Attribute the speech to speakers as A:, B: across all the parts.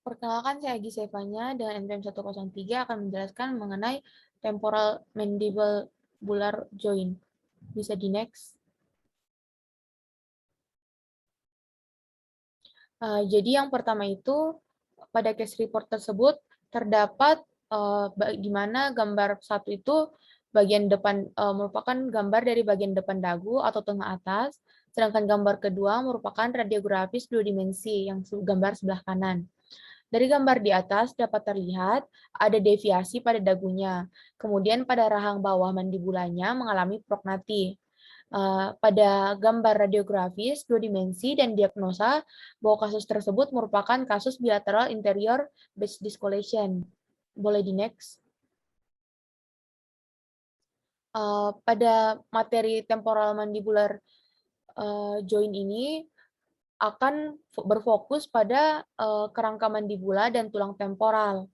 A: Perkenalkan, saya Agi Sevanya dengan NPM 103 akan menjelaskan mengenai temporal mandibular joint. Bisa di next. Jadi yang pertama itu, pada case report tersebut terdapat di mana gambar satu itu bagian depan merupakan gambar dari bagian depan dagu atau tengah atas, sedangkan gambar kedua merupakan radiografis dua dimensi yang gambar sebelah kanan. Dari gambar di atas dapat terlihat ada deviasi pada dagunya. Kemudian pada rahang bawah mandibulanya mengalami prognati. Pada gambar radiografis dua dimensi dan diagnosa bahwa kasus tersebut merupakan kasus bilateral interior base discolation. Boleh di next. Pada materi temporal mandibular joint ini akan berfokus pada kerangka mandibula dan tulang temporal.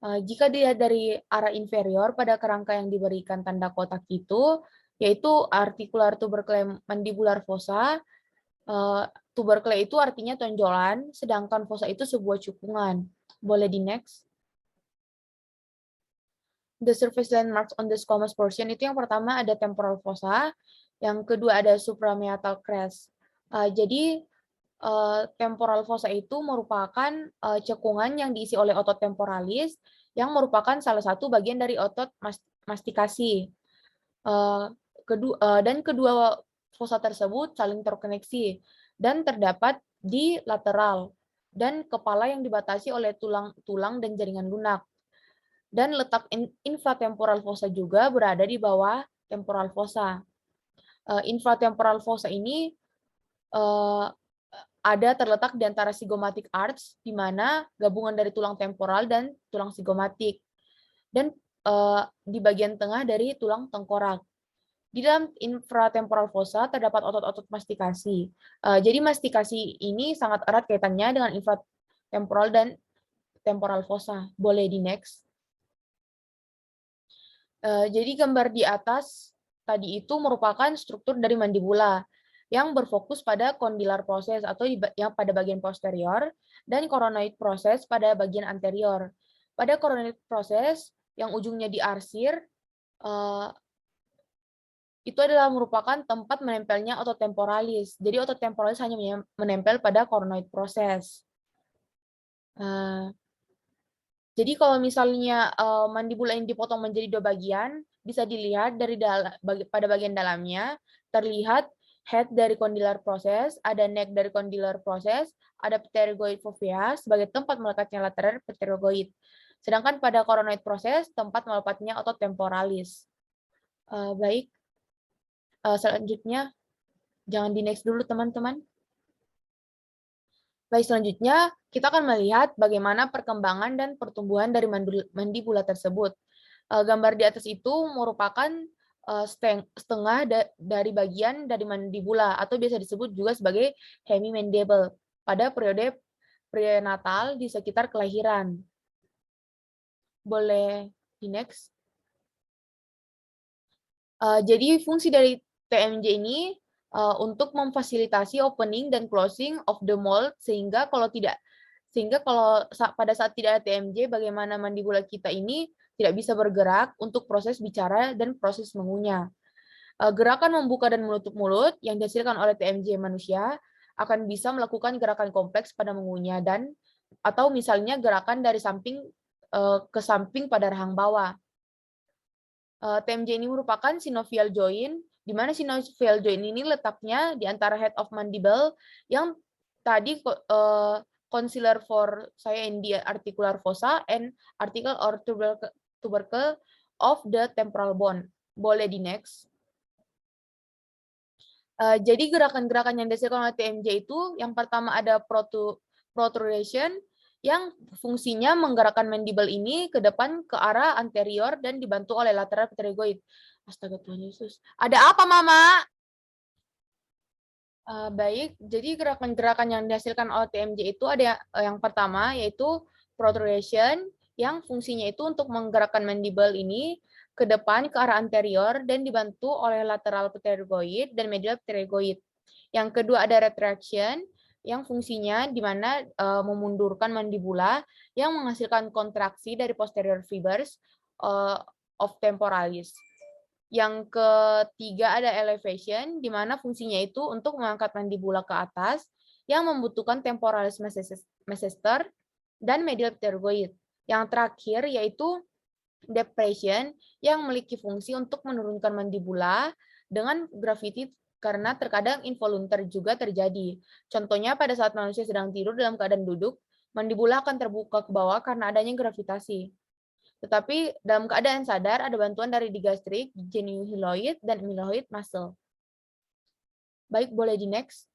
A: Jika dilihat dari arah inferior pada kerangka yang diberikan tanda kotak itu, yaitu articular tubercle mandibular fossa. Tubercle itu artinya tonjolan, sedangkan fossa itu sebuah cekungan. Boleh di next. The surface landmarks on the squamous portion itu yang pertama ada temporal fossa, yang kedua ada suprameatal crest. Jadi temporal fossa itu merupakan cekungan yang diisi oleh otot temporalis yang merupakan salah satu bagian dari otot mastikasi. Dan kedua fossa tersebut saling terkoneksi dan terdapat di lateral dan kepala yang dibatasi oleh tulang dan jaringan lunak. Dan letak infratemporal fossa juga berada di bawah temporal fossa. Infratemporal fossa ini ada terletak di antara zygomatic arch, di mana gabungan dari tulang temporal dan tulang zygomatic, dan di bagian tengah dari tulang tengkorak. Di dalam infratemporal fossa terdapat otot-otot mastikasi. Jadi mastikasi ini sangat erat kaitannya dengan infratemporal dan temporal fossa. Boleh di next. Jadi gambar di atas tadi itu merupakan struktur dari mandibula yang berfokus pada condylar proses atau yang pada bagian posterior dan coronoid proses pada bagian anterior. Pada coronoid proses yang ujungnya diarsir, itu adalah merupakan tempat menempelnya otot temporalis. Jadi otot temporalis hanya menempel pada coronoid proses. Jadi kalau misalnya mandibula ini dipotong menjadi dua bagian, bisa dilihat dari pada bagian dalamnya terlihat head dari condylar process, ada neck dari condylar process, ada pterygoid fovea sebagai tempat melekatnya lateral pterygoid. Sedangkan pada coronoid process tempat melepatnya otot temporalis. Baik, selanjutnya jangan di next dulu teman-teman. Baik, selanjutnya kita akan melihat bagaimana perkembangan dan pertumbuhan dari mandibula tersebut. Gambar di atas itu merupakan setengah dari bagian dari mandibula atau biasa disebut juga sebagai hemimandible pada periode prenatal di sekitar kelahiran. Boleh di next. Jadi fungsi dari TMJ ini untuk memfasilitasi opening dan closing of the mold sehingga kalau pada saat tidak ada TMJ, bagaimana mandibula kita ini tidak bisa bergerak untuk proses bicara dan proses mengunyah. Gerakan membuka dan menutup mulut yang dihasilkan oleh TMJ manusia akan bisa melakukan gerakan kompleks pada mengunyah atau misalnya gerakan dari samping ke samping pada rahang bawah. TMJ ini merupakan synovial joint, di mana synovial joint ini letaknya di antara head of mandible yang tadi concealer for saya in the articular fossa and article or tubercle of the temporal bone. Boleh di next. Jadi gerakan-gerakan yang dihasilkan oleh TMJ itu yang pertama ada protrusion yang fungsinya menggerakkan mandible ini ke depan ke arah anterior dan dibantu oleh lateral pterygoid. Astaga Tuhan Yesus. Ada apa, Mama? Baik, jadi gerakan-gerakan yang dihasilkan oleh TMJ itu ada yang pertama yaitu protrusion yang fungsinya itu untuk menggerakkan mandible ini ke depan ke arah anterior dan dibantu oleh lateral pterygoid dan medial pterygoid. Yang kedua ada retraction yang fungsinya di mana memundurkan mandibula yang menghasilkan kontraksi dari posterior fibers of temporalis. Yang ketiga ada elevation, di mana fungsinya itu untuk mengangkat mandibula ke atas yang membutuhkan temporalis mesester dan medial pterygoid. Yang terakhir yaitu depression yang memiliki fungsi untuk menurunkan mandibula dengan gravity karena terkadang involuntar juga terjadi. Contohnya pada saat manusia sedang tidur dalam keadaan duduk, mandibula akan terbuka ke bawah karena adanya gravitasi. Tetapi dalam keadaan sadar ada bantuan dari digastrik, genuhyloid, dan amyloid muscle. Baik, boleh di next.